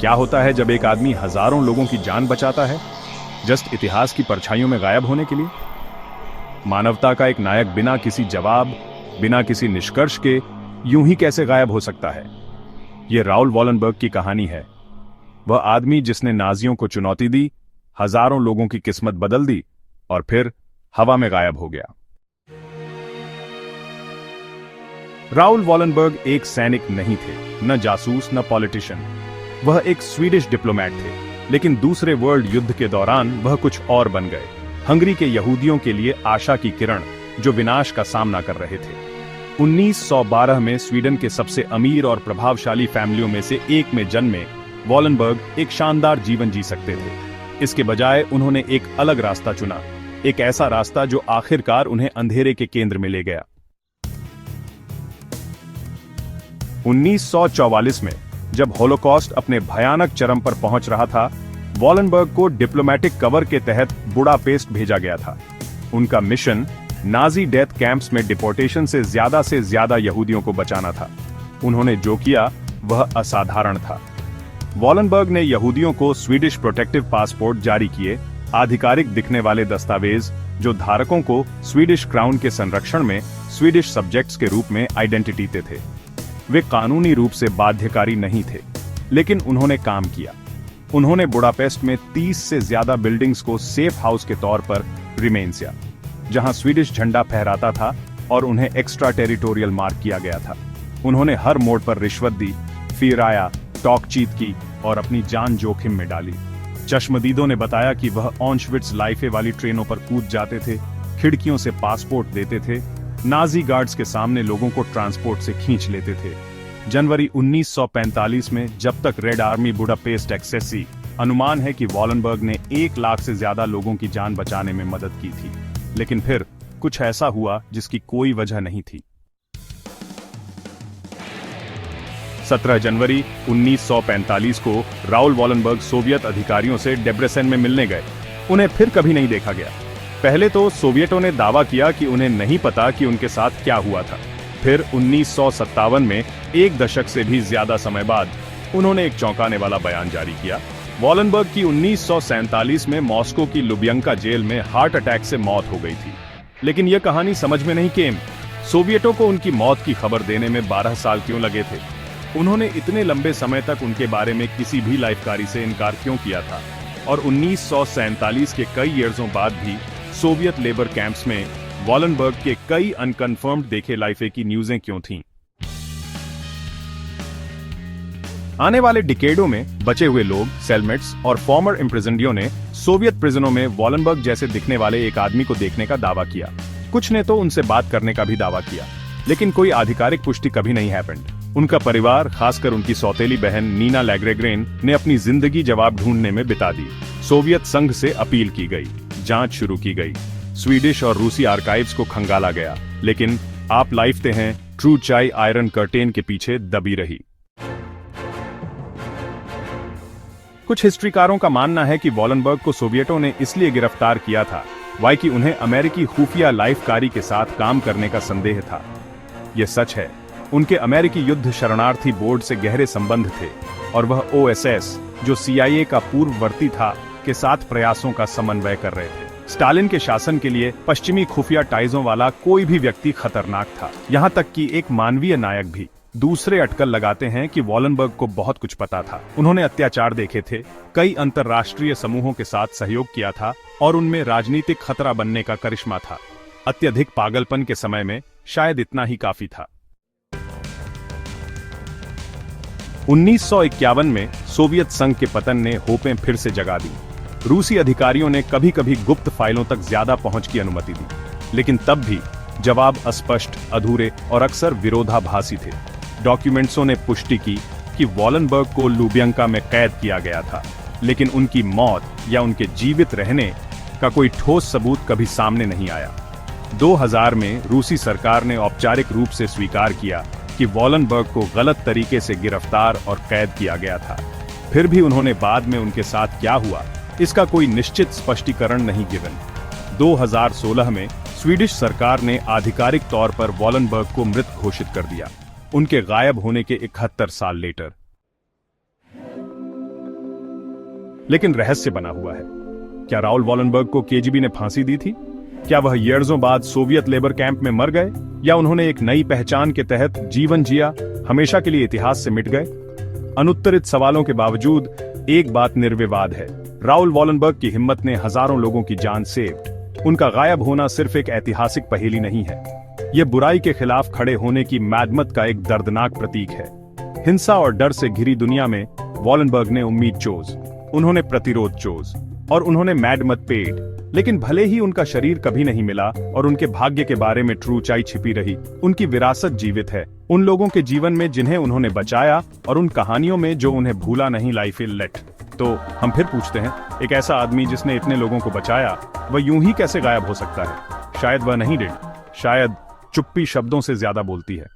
क्या होता है जब एक आदमी हजारों लोगों की जान बचाता है, जस्ट इतिहास की परछाइयों में गायब होने के लिए? मानवता का एक नायक बिना किसी जवाब, बिना किसी निष्कर्ष के यूं ही कैसे गायब हो सकता है? यह राउल वॉलनबर्ग की कहानी है। वह आदमी जिसने नाजियों को चुनौती दी, हजारों लोगों की किस्मत बदल दी और फिर हवा में गायब हो गया। राउल वॉलनबर्ग एक सैनिक नहीं थे, न जासूस न पॉलिटिशियन। वह एक स्वीडिश डिप्लोमैट थे, लेकिन दूसरे वर्ल्ड युद्ध के दौरान वह कुछ और बन गए। हंगरी के यहूदियों के लिए आशा की किरण, जो विनाश का सामना कर रहे थे। 1912 में स्वीडन के सबसे अमीर और प्रभावशाली फैमिलियों में से एक में जन्मे वॉलनबर्ग एक शानदार जीवन जी सकते थे। इसके बजाय उन्होंने एक अलग रास्ता चुना, एक ऐसा रास्ता जो आखिरकार उन्हें अंधेरे के केंद्र में ले गया। 1944 में जब होलोकॉस्ट अपने भयानक चरम पर पहुंच रहा था, वॉलनबर्ग को डिप्लोमैटिक कवर के तहत बुडापेस्ट भेजा गया था। उनका मिशन नाजी डेथ कैंप्स में डिपोर्टेशन से ज्यादा यहूदियों को बचाना था। उन्होंने जो किया वह असाधारण था। वॉलनबर्ग ने यहूदियों को स्वीडिश प्रोटेक्टिव पासपोर्ट जारी किए, आधिकारिक दिखने वाले दस्तावेज जो धारकों को स्वीडिश क्राउन के संरक्षण में स्वीडिश सब्जेक्ट्स के रूप में आइडेंटिटी देते थे। वे कानूनी रूप से बाध्यकारी नहीं थे, लेकिन उन्होंने काम किया। उन्होंने बुडापेस्ट में 30 से ज्यादा बिल्डिंग्स को सेफ हाउस के तौर पर रिमेन्सिया, जहां स्वीडिश झंडा फहराता था और उन्हें एक्स्ट्रा टेरिटोरियल मार्क किया गया था। उन्होंने हर मोड़ पर रिश्वत दी, फिर आया, टॉकचीत की और अपनी जान जोखिम में डाली। चश्मदीदों ने बताया कि वह ऑशविट्ज लाइफे वाली ट्रेनों पर कूद जाते थे, खिड़कियों से पासपोर्ट देते थे, नाजी गार्ड्स के सामने लोगों को ट्रांसपोर्ट से खींच लेते थे। जनवरी 1945 में जब तक रेड आर्मी बुडापेस्ट एक्सेसी, अनुमान है कि वॉलनबर्ग ने 1 लाख से ज्यादा लोगों की जान बचाने में मदद की थी। लेकिन फिर कुछ ऐसा हुआ जिसकी कोई वजह नहीं थी। 17 जनवरी 1945 को राउल वॉलनबर्ग सोवियत अधिकारियों से डेब्रेसेन में मिलने गए। उन्हें फिर कभी नहीं देखा गया। पहले तो सोवियतों ने दावा किया कि उन्हें नहीं पता कि उनके साथ क्या हुआ था। फिर 1957 में, 1 दशक से भी ज्यादा समय बाद, उन्होंने एक चौंकाने वाला बयान जारी किया। वॉलनबर्ग की 1947 में मॉस्को की लुबियंका जेल में हार्ट अटैक से मौत हो गई थी। लेकिन यह कहानी समझ में नहीं केम। सोवियतों को उनकी मौत की खबर देने में 12 साल क्यों लगे थे? उन्होंने इतने लंबे समय तक उनके बारे में किसी भी लाइफकारी से इनकार क्यों किया था? और 1947 के कई ईयर्सों बाद भी सोवियत लेबर कैंप्स में वॉलनबर्ग के कई अनकन्फर्म्ड देखे लाइफे की न्यूज़ें क्यों थीं? आने वाले डिकेडों में बचे हुए लोग, सेलमेट्स और फॉर्मर इम्प्रिजनडियों ने सोवियत प्रिजनों में वॉलनबर्ग जैसे दिखने वाले एक आदमी को देखने का दावा किया। कुछ ने तो उनसे बात करने का भी दावा किया, लेकिन कोई आधिकारिक पुष्टि कभी नहीं हैपेंड। उनका परिवार, खासकर उनकी सौतेली बहन नीना लैग्रेग्रेन, ने अपनी जिंदगी जवाब ढूंढने में बिता दी। सोवियत संघ से अपील की गई, जांच शुरू की गई, स्वीडिश और रूसी आर्काइव्स को खंगाला गया, लेकिन आप लाइफते हैं ट्रू चाय आयरन कर्टेन के पीछे दबी रही। कुछ हिस्ट्रीकारों का मानना है कि वॉलनबर्ग को सोवियतों ने इसलिए गिरफ्तार किया था कि उन्हें अमेरिकी खुफिया लाइफकारी के साथ काम करने का संदेह था। यह सच है, उनके अमेरिकी युद्ध शरणार्थी बोर्ड से गहरे संबंध थे और वह OSS, जो CIA का पूर्ववर्ती था, के साथ प्रयासों का समन्वय कर रहे थे। स्टालिन के शासन के लिए पश्चिमी खुफिया टाइजों वाला कोई भी व्यक्ति खतरनाक था, यहां तक कि एक मानवीय नायक भी। दूसरे अटकल लगाते हैं कि वॉलनबर्ग को बहुत कुछ पता था। उन्होंने अत्याचार देखे थे, कई अंतर्राष्ट्रीय समूहों के साथ सहयोग किया था और उनमें राजनीतिक खतरा बनने का करिश्मा था। अत्यधिक पागलपन के समय में शायद इतना ही काफी था। 1951 में सोवियत संघ के पतन ने होपें फिर से जगा दी। रूसी अधिकारियों ने कभी कभी गुप्त फाइलों तक ज्यादा पहुंच की अनुमति दी, लेकिन तब भी जवाब अस्पष्ट, अधूरे और अक्सर विरोधाभासी थे। डॉक्यूमेंट्सों ने पुष्टि की कि वॉलनबर्ग को लुबियंका में कैद किया गया था, लेकिन उनकी मौत या उनके जीवित रहने का कोई ठोस सबूत कभी सामने नहीं आया। 2000 में रूसी सरकार ने औपचारिक रूप से स्वीकार किया कि वॉलनबर्ग को गलत तरीके से गिरफ्तार और कैद किया गया था। फिर भी उन्होंने बाद में उनके साथ क्या हुआ, इसका कोई निश्चित स्पष्टीकरण नहीं गिवन। 2016 में स्वीडिश सरकार ने आधिकारिक तौर पर वॉलनबर्ग को मृत घोषित कर दिया, उनके गायब होने के 71 साल लेटर। लेकिन रहस्य बना हुआ है। क्या राउल वॉलनबर्ग को केजीबी ने फांसी दी थी? क्या वह ईयर्सों बाद सोवियत लेबर कैंप में मर गए, या उन्होंने एक नई पहचान के तहत जीवन जिया, हमेशा के लिए इतिहास से मिट गए? अनुत्तरित सवालों के बावजूद एक बात निर्विवाद है, राउल वॉलनबर्ग की हिम्मत ने हजारों लोगों की जान सेव। उनका गायब होना सिर्फ एक ऐतिहासिक पहेली नहीं है, यह बुराई के खिलाफ खड़े होने की मैडमत का एक दर्दनाक प्रतीक है। हिंसा और डर से घिरी दुनिया में वॉलनबर्ग ने उम्मीद चोज, उन्होंने प्रतिरोध चोज, और उन्होंने मैडमत पेड। लेकिन भले ही उनका शरीर कभी नहीं मिला और उनके भाग्य के बारे में ट्रूचाई छिपी रही, उनकी विरासत जीवित है, उन लोगों के जीवन में जिन्हें उन्होंने बचाया, और उन कहानियों में जो उन्हें भूला नहीं लाइफ इल लेट। तो हम फिर पूछते हैं, एक ऐसा आदमी जिसने इतने लोगों को बचाया, वह यूं ही कैसे गायब हो सकता है? शायद वह नहीं डेड, शायद चुप्पी शब्दों से ज्यादा बोलती है।